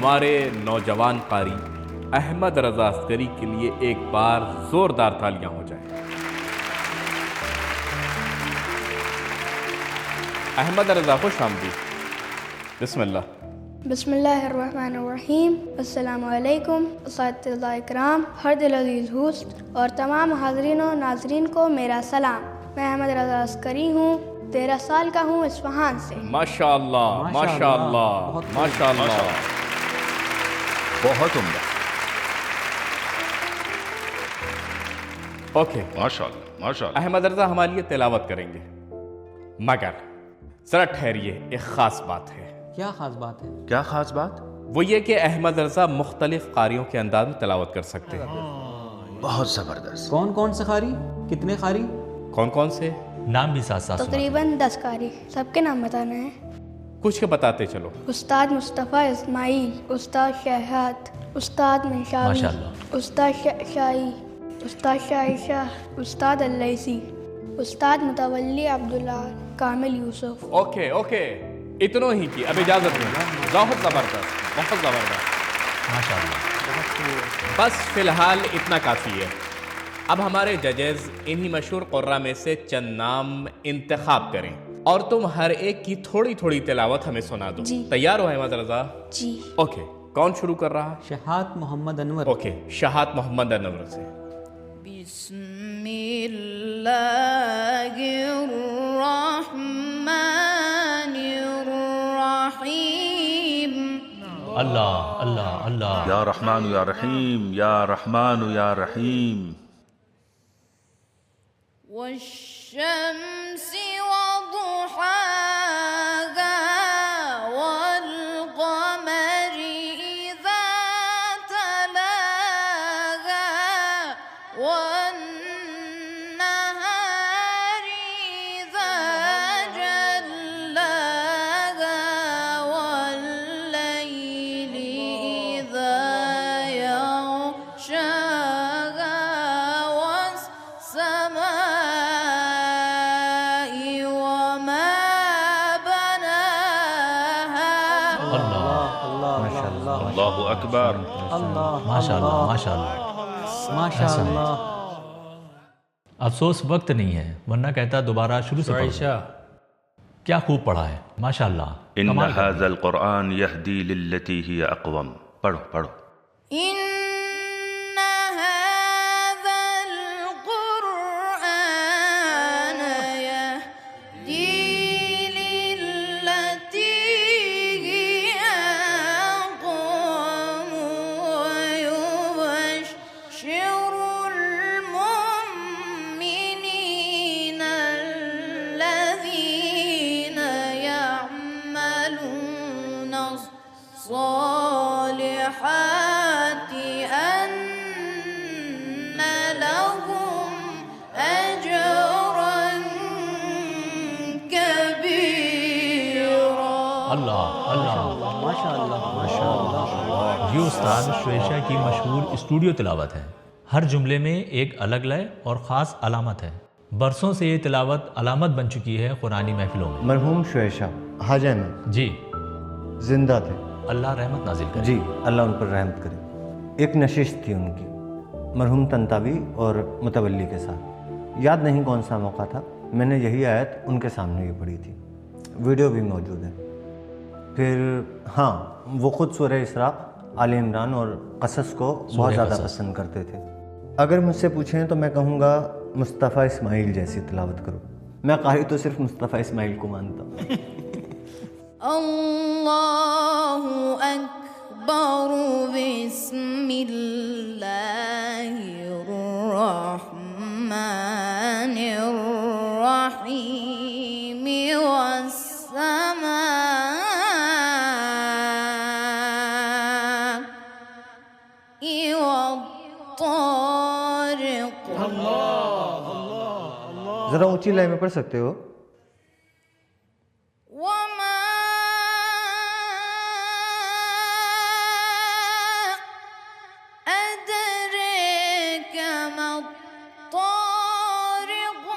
हमारे नौजवान कारी अहमद रजा अस्करी के लिए एक बार जोरदार तालियां हो जाए। अहमद रजा खुश आमदीद। बिस्मिल्लाह। बिस्मिल्लाहिर्रहमानिर्रहीम। अस्सलामु अलैकुम अस्सलातुल्लाह इकराम, हर दिल अजीज़ होस्ट और तमाम हाज़रीन और नाज़रीन को मेरा सलाम। मैं अहमद रजा अस्करी हूँ, 13 साल का हूँ, इस्फहान से। माशाअल्लाह माशाअल्लाह माशाअल्लाह, बहुत उम्दा। ओके माशाअल्लाह माशाअल्लाह। अहमद रजा हमारे लिए तिलावत करेंगे, मगर जरा ठहरिए, एक ख़ास बात है। क्या ख़ास बात है? क्या खास बात? वो ये कि अहमद रजा मुख्तलिफ कारियों के अंदाज में तिलावत कर सकते हैं। बहुत जबरदस्त। कौन कौन से कारी? कितने कारी? कौन कौन से? नाम भी साथ साथ तकरीबन 10 कारी, सबके नाम बताना है। कुछ के बताते चलो। उस्ताद मुस्तफ़ा इस्माइल, उस्ताद शहद, उस्ताद मंशावी, माशाअल्लाह। उस्ताद शाही, उस्ताद शाइशा, उस्ताद अल्लैसी, उस्ताद मुतवल्ली अब्दुल्ला, कामिल यूसुफ। ओके ओके, इतनों ही की, अब इजाज़त दें। बहुत ज़बरदस्त, बहुत ज़बरदस्त, माशाअल्लाह। बस फ़िलहाल इतना काफ़ी है। अब हमारे जजेस इन्हीं मशहूर क़ुर्रा में से चंद नाम इंतखाब करें और तुम हर एक की थोड़ी थोड़ी तिलावत हमें सुना दो। जी। तैयार हो अहमद रजा? जी। ओके, कौन शुरू कर रहा? शहाद मोहम्मद अनवर। ओके, शहाद मोहम्मद अनवर से। बिस्मिल्लाहिर्रहमानिर्रहीम। अल्लाह अल्लाह अल्लाह। या रहमान या रहीम, या रहमान या रहीम। वश्शम्सि वदुहाहा वल्क़मरि इज़ा तलाहा वन्नहारि इज़ा जल्लाहा वल्लैलि इज़ा यग़शाहा वस्समाइ वमा बनाहा। अल्लाहु अकबर। माशाअल्लाह माशाअल्लाह माशाअल्लाह। अफसोस वक्त नहीं है, वरना कहता दोबारा शुरू से पढ़ो। क्या खूब पढ़ा है, माशाअल्लाह। इन्न कमाल कर दिया। हाज़ल क़ुरआन यहदी लिल्लती हिय अक़वम। पढ़ो पढ़ो। इन्न हाज़ल क़ुरआन यहदी लिल्लती हिय अक़वम वयुबश्शिरुल मुमिनीना अल्लज़ीना यअमलूना الصالحات أن لهم أجرا كبيرا। अल्लाह अल्लाह माशाअल्लाह माशाअल्लाह। ये उस्ताद शुएशा की मशहूर स्टूडियो तिलावत है। हर जुमले में एक अलग लय और ख़ास अलामत है। बरसों से ये तिलावत अलामत बन चुकी है कुरानी महफिलों में। मरहूम शुएशा हाजी अहमद जी, जिंदा थे। अल्लाह रहमत नाजिल करे। जी, अल्लाह उन पर रहमत करे। एक नशिश थी उनकी मरहूम तंतावी और मुतवल्ली के साथ, याद नहीं कौन सा मौका था। मैंने यही आयत उनके सामने ही पढ़ी थी, वीडियो भी मौजूद है। फिर हाँ, वो खुद सूरह इसरा, आले इमरान और कसस को बहुत ज़्यादा कसस। पसंद करते थे। अगर मुझसे पूछें तो मैं कहूँगा मुस्तफ़ा इस्माइल जैसी तिलावत करो। मैं कारी तो सिर्फ मुस्तफ़ा इस्माइल को मानता हूँ। अल्लाहु अकबर। बिस्मिल्लाहिर्रहमानिर्रहीम। वस्समाइ वत्तारिक़। ज़रा ऊंची लय में पढ़ सकते हो? वमा अदरेक मत्तारिक़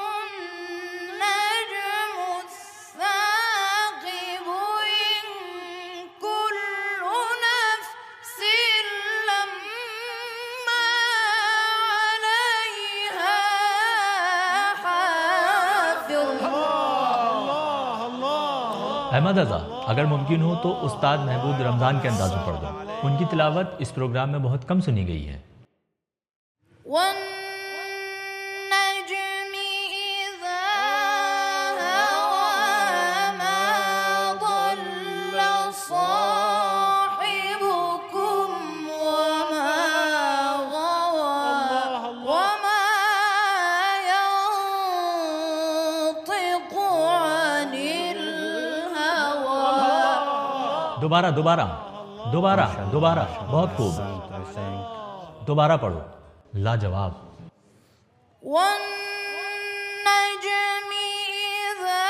नज्मुस्साक़िब इन कुल्लु नफ्सिन अहमद रज़ा, अगर मुमकिन हो तो उस्ताद महबूब रमज़ान के अंदाज में पढ़ दो। उनकी तिलावत इस प्रोग्राम में बहुत कम सुनी गई है। वन्नज्मि इज़ा हवा मा ضل صاحبكم وما غوى وما ينطق عن الهوى। दोबारा दोबारा दोबारा दोबारा, बहुत खूब, दोबारा पढ़ो, लाजवाब। वन्नज्मि इज़ा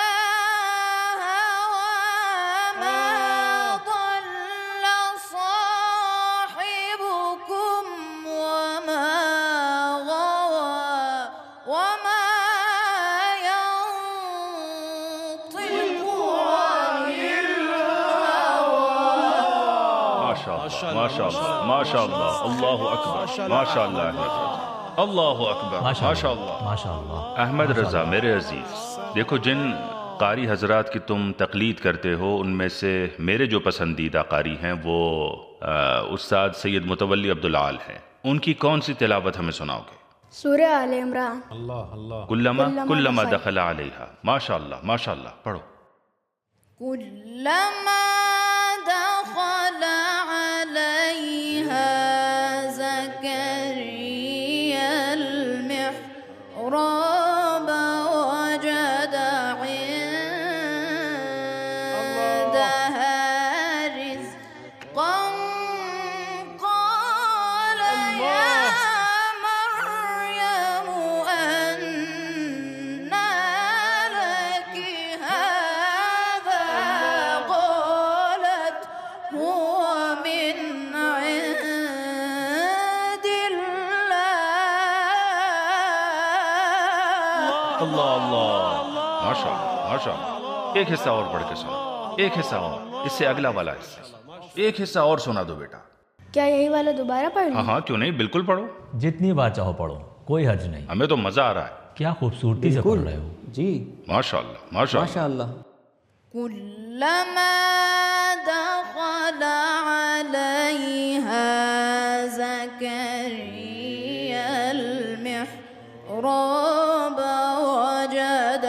हवा मा ضل صاحبكم وما غوى وما ينطق عن माशाअल्लाह माशाअल्लाह, अल्लाह अकबर, माशाअल्लाह अल्लाह अकबर, माशाअल्लाह। माशाअल्लाह। अहमद रज़ा मेरे अजीज़, देखो जिन कारी हजरात की तुम तकलीद करते हो उनमें से मेरे जो पसंदीदा कारी हैं वो उस्ताद सैयद मुतवल्ली अब्दुल आल हैं। उनकी कौन सी तिलावत हमें सुनाओगे? सूरह आल इमरान। कुल्लमा कुल्लमा दखला अलैहा। माशाअल्लाह माशाअल्लाह, पढ़ो। कुल्लमा दखल अलैहा ज़करिया अल-मिहराब वजद इंदहा रिज़क़न क़ाल या मर्यम अन्ना लकी हाज़ा क़ालत हुव मिन इंदिल्लाह। अल्लाह अल्लाह, माशाअल्लाह माशाअल्लाह। एक हिस्सा और पढ़ के सुना, एक हिस्सा और, इससे अगला वाला हिस्सा, एक हिस्सा और सुना दो बेटा। क्या यही वाला दोबारा पढ़ लूं? हाँ हाँ, क्यों नहीं, बिल्कुल पढ़ो, जितनी बार चाहो पढ़ो, कोई हर्ज नहीं। हमें तो मजा आ रहा है। क्या खूबसूरती से पढ़ रहे हो। जी, माशाअल्लाह माशाअल्लाह। माशाअल्लाह। कुल्लमा दखल अलैहा ज़करिया अल-मिहराब वजद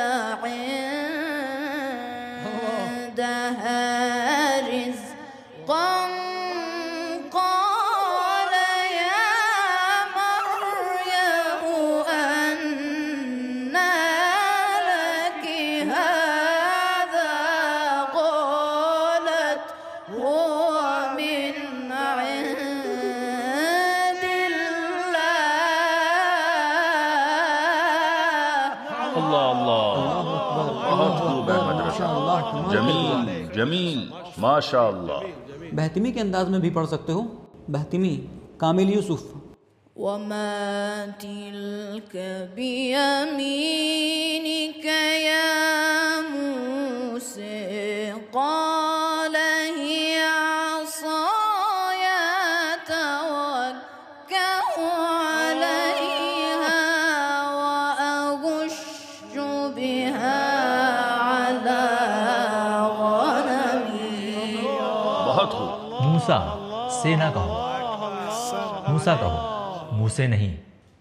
इंदहा रिज़क़न क़ाल या मर्यम अन्ना लकी हाज़ा क़ालत हुव मिन इंदिल्लाह। अल्लाह अल्लाह, बहुत खूब अहमद रज़ा, माशाअल्लाह, जमील जमील, माशाअल्लाह। बहतिमी के अंदाज में भी पढ़ सकते हो। बहतिमी, कामिल यूसुफ। वमा तिल्क बियमीनिक या मूसा क़ाल हिय असाय तवक्कअ अलैहा व अगुश्शु बिहा अला गनमी। बहुत खूब। मूसा से ना कहो, मूसा कहो, मूसे नहीं।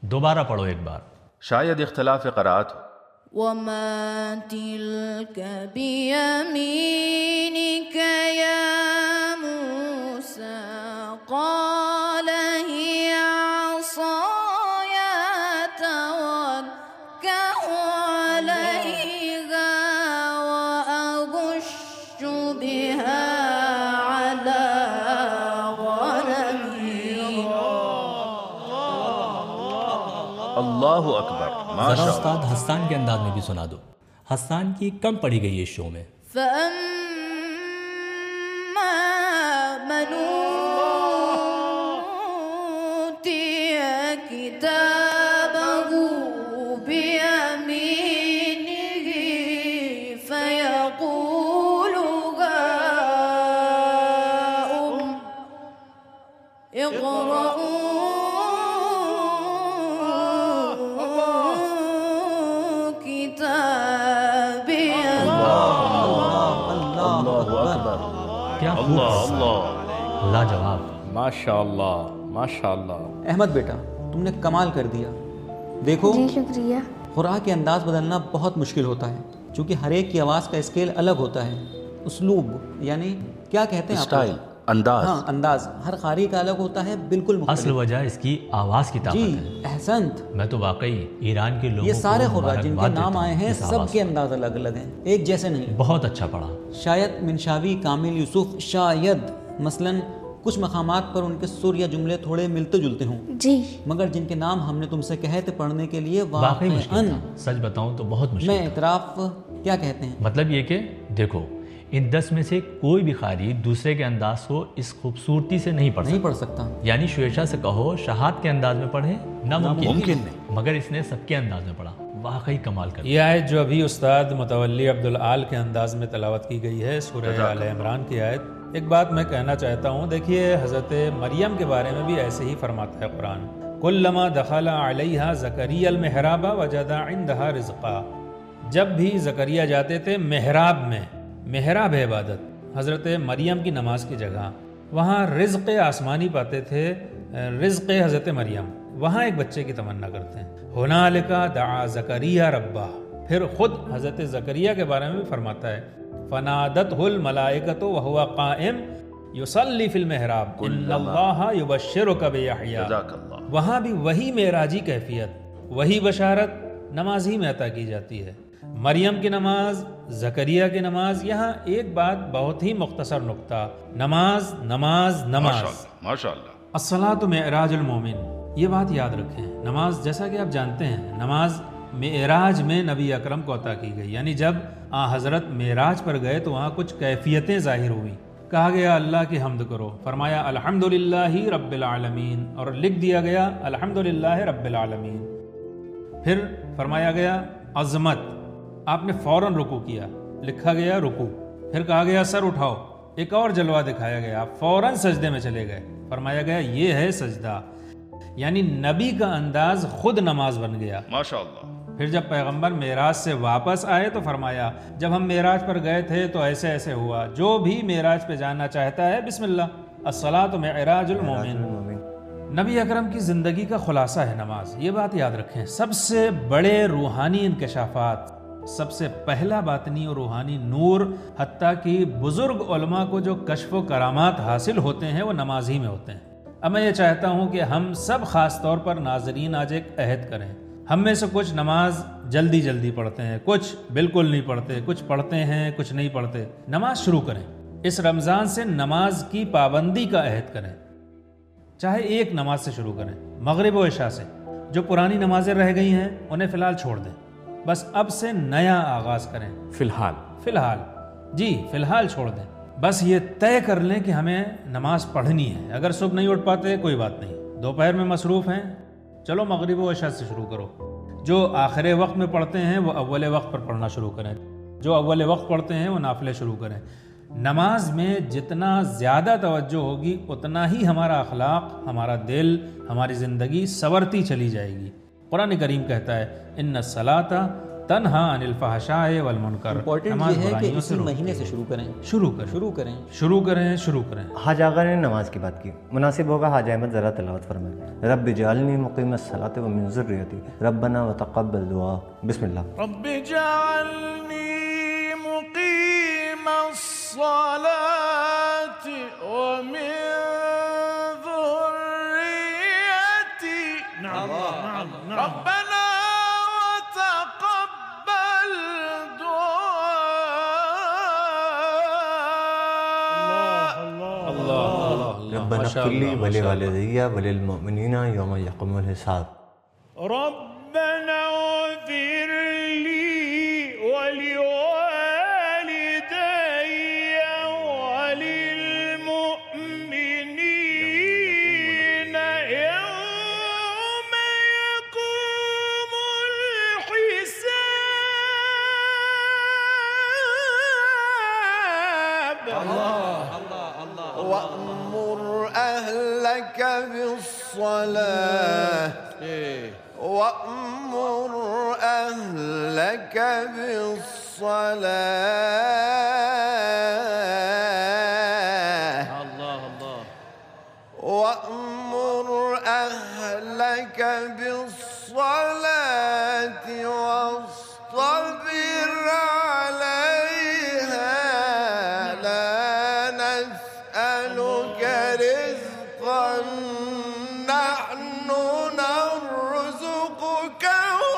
दोबारा पढ़ो एक बार। शायद इख्तिलाफ क़राअत हो। वमा तिल्क बियमीनिक या मूसा क़ाल हिय असाय तवक्कअ अलैहा व अगुश्शु बिहा अला गनमी। अल्लाहु अकबर, जरा माशाअल्लाह। उस्ताद हस्सान के अंदाज में भी सुना दो। हस्सान की कम पढ़ी गई है इस शो में। فأما من أوتي كتابه بيمينه فيقول هاؤم اقرءوا كتابي अल्लाह अल्लाह। लाजवाब। माशाअल्लाह माशाअल्लाह। अहमद बेटा, तुमने कमाल कर दिया। देखो, जी शुक्रिया। खुराक के अंदाज़ बदलना बहुत मुश्किल होता है, क्योंकि हर एक की आवाज़ का स्केल अलग होता है। उस्लूब यानी क्या कहते हैं आप? स्टाइल, अंदाज। हाँ, अंदाज हर कारी का अलग होता है, बिल्कुल असल मुख्तलिफ। वजह इसकी आवाज़ की ताकत जी, है। एहसंत। मैं तो वाकई ईरान के लोगों ये सारे को खुर्रात जिनके मुबारकबाद नाम देता आए हूं हैं, इस आवाज़ सबके पर। अंदाज अलग अलग हैं, एक जैसे नहीं। बहुत अच्छा पढ़ा। शायद मिनशावी, कामिल यूसुफ, शायद मसलन कुछ मकामात पर उनके सुर या जुमले थोड़े मिलते जुलते हों, जी मगर जिनके नाम हमने तुमसे कहे थे पढ़ने के लिए, वाकई मुश्किल वाक़ईअन था। सच बताऊं तो बहुत मुश्किल मैं था। इतराफ़ क्या कहते हैं, मतलब ये कि देखो, इन 10 में से कोई भी कारी दूसरे के अंदाज को इस खूबसूरती से नहीं पढ़ नहीं सकता। पढ़ सकता। यानी शुएशा से कहो शहाद के अंदाज में पढ़े नामुमकिन मुमकिन नहीं, मगर इसने सबके अंदाज में पढ़ा। वाकई कमाल कर। ये आयत जो अभी उस्ताद मुतवल्ली अब्दुल आल के अंदाज में तिलावत की गई है, सूरह आल इमरान की आयत। एक बात मैं कहना चाहता हूँ, देखिए हज़रत मरियम के बारे में भी ऐसे ही फरमाता है कुरान, कुल्लमा दखला अलैहा ज़करिया अल मेहराबा वजदा इंदहा रिज़्क़ा। जब भी ज़करिया जाते थे मेहराब में, मेहराब है इबादत, हज़रत मरियम की नमाज की जगह, वहाँ रिज़्क़ आसमानी पाते थे, रिज़्क़ हज़रत मरियम, वहाँ एक बच्चे की तमन्ना करते हैं। हुनालिका दआ ज़करिया रब्बा। फिर ख़ुद हज़रत ज़करिया के बारे में भी फरमाता है, फ़नादतहुल मलाइकतु व हुवा क़ाइम युसल्ली फ़िल मेहराब इन्नल्लाहा युबश्शिरुका बियहया। जज़ाकल्लाह। वहाँ भी वही मेराजी कैफियत, वही बशारत नमाज ही में अता की जाती है। मरियम की नमाज, ज़करिया की नमाज। यहाँ एक बात बहुत ही मुख्तसर नुक्ता, नमाज नमाज नमाज। माशाअल्लाह माशाअल्लाह। अस्सलातु मेराजुल मोमिन, ये बात याद रखें। नमाज जैसा कि आप जानते हैं, नमाज मेराज में नबी अकरम को अता की गई, यानी जब हज़रत मेराज पर गए तो वहाँ कुछ कैफियतें ज़ाहिर हुई। कहा गया अल्लाह की हम्द करो, फरमाया अल्हम्दुलिल्लाहि रब्बिल आलमीन, और लिख दिया गया अल्हम्दुलिल्लाहि रब्बिल आलमीन। फिर फरमाया गया अज़मत, आपने फ़ौरन रुकू किया, लिखा गया रुकू। फिर कहा गया सर उठाओ, एक और जलवा दिखाया गया, आप फ़ौरन सजदे में चले गए, फरमाया गया ये है सजदा। यानी नबी का अंदाज खुद नमाज बन गया माशाअल्लाह। फिर जब पैगंबर मेराज से वापस आए तो फरमाया जब हम मेराज पर गए थे तो ऐसे ऐसे हुआ। जो भी मेराज पे जाना चाहता है बिस्मिल्लाह, अस्सलातु मेराजुल मोमिन। नबी अकरम की ज़िंदगी का खुलासा है नमाज, ये बात याद रखें। सबसे बड़े रूहानी इंकशाफात, सबसे पहला बातनी और रूहानी नूर, हत्ता कि बुज़ुर्ग उलमा को जो कश्फ व करामात हासिल होते हैं वो नमाज ही में होते हैं। अब मैं ये चाहता हूँ कि हम सब ख़ास तौर पर नाजरीन आज एक अहद करें। हम में से कुछ नमाज जल्दी जल्दी पढ़ते हैं, कुछ बिल्कुल नहीं पढ़ते, कुछ पढ़ते हैं कुछ नहीं पढ़ते। नमाज शुरू करें, इस रमज़ान से नमाज की पाबंदी का अहद करें, चाहे एक नमाज से शुरू करें, मगरिब व इशा से। जो पुरानी नमाजें रह गई हैं उन्हें फ़िलहाल छोड़ दें, बस अब से नया आगाज़ करें। फ़िलहाल जी फ़िलहाल छोड़ दें। बस ये तय कर लें कि हमें नमाज पढ़नी है। अगर सुबह नहीं उठ पाते कोई बात नहीं, दोपहर में मसरूफ़ हैं, चलो मगरिब व इशा से शुरू करो। जो आखिर वक्त में पढ़ते हैं वो अव्वल वक्त पर पढ़ना शुरू करें, जो अव्वल वक्त पढ़ते हैं वो नाफिले शुरू करें। नमाज में जितना ज़्यादा तवज्जो होगी उतना ही हमारा अखलाक, हमारा दिल, हमारी ज़िंदगी संवरती चली जाएगी। कुरान करीम कहता है इन्ना सलाता तन्हा अनिल फहशाए वल मुनकर। इम्पोर्टेंट ये है कि इसी महीने से शुरू करें, शुरू करें। हाज आगा ने नमाज की बात की, मुनासिब होगा हाज अहमद ज़रा तिलावत फरमाएं। रब्बि जअलनी मुक़ीमस सलाति व मिन ज़ुर्रियती रब्बना व तक़ब्बल दुआ। बिस्मिल्लाह। रब्बि जअलनी मुक़ीमस सलाति व मिन ज़ुर्रियती रब्बना रब्बना इग़फ़िरली व लिवालिदैया व लिलमुअमिनीना यौम यक़ूमुल हिसाब। रब्बना इग़फ़िरली व लिवालिदैया व लिलमुअमिनीना यौम यक़ूमुल हिसाब। वअमुर अहलक बिस्सलाह वअमुर अहलक बिस्सलाह بالصلاة واصطبر عليها لا نسألك رزقا نحن نرزقك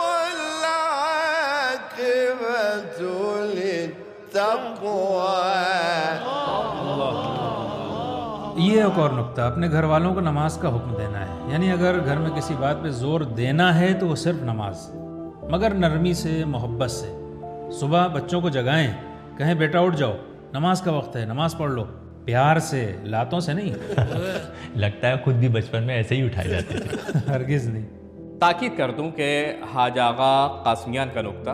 والعاقبة للتقوى. ये एक और नुक्ता, अपने घर वालों को नमाज का हुक्म देना है। यानी अगर घर में किसी बात पे जोर देना है तो वो सिर्फ नमाज, मगर नरमी से, मोहब्बत से। सुबह बच्चों को जगाएं, कहें बेटा उठ जाओ, नमाज का वक्त है, नमाज पढ़ लो, प्यार से, लातों से नहीं। लगता है खुद भी बचपन में ऐसे ही उठाए जाते थे। हरगिज़ नहीं। ताकीद कर दूं कि हाज आगा कासमियान का नुक्ता,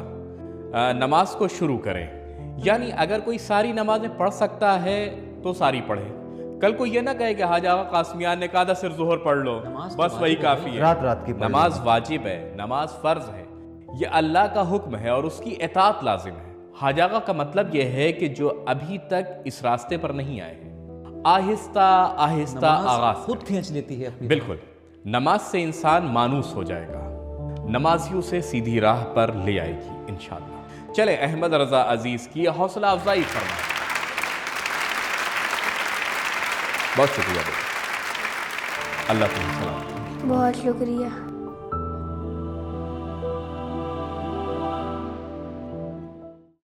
नमाज को शुरू करें। यानी अगर कोई सारी नमाजें पढ़ सकता है तो सारी पढ़े। कल को ये ना कहे कि हाज आगा कासमियान ने कहा था सिर्फ जोहर पढ़ लो, बस वही काफ़ी है। रात की नमाज वाजिब है, नमाज फ़र्ज है, ये अल्लाह का हुक्म है और उसकी इताअत लाजिम है। हाज आगा का मतलब यह है कि जो अभी तक इस रास्ते पर नहीं आए हैं, आहिस्ता आहिस्ता आगाज खुद खींच लेती है अपनी। बिल्कुल, नमाज से इंसान मानूस हो जाएगा, नमाजी उसे सीधी राह पर ले आएगी इंशाअल्लाह। चले अहमद रजा अजीज की हौसला अफजाई फरमाएं। बहुत शुक्रिया बेटा, अल्लाह तुम्हें सलाम। बहुत शुक्रिया।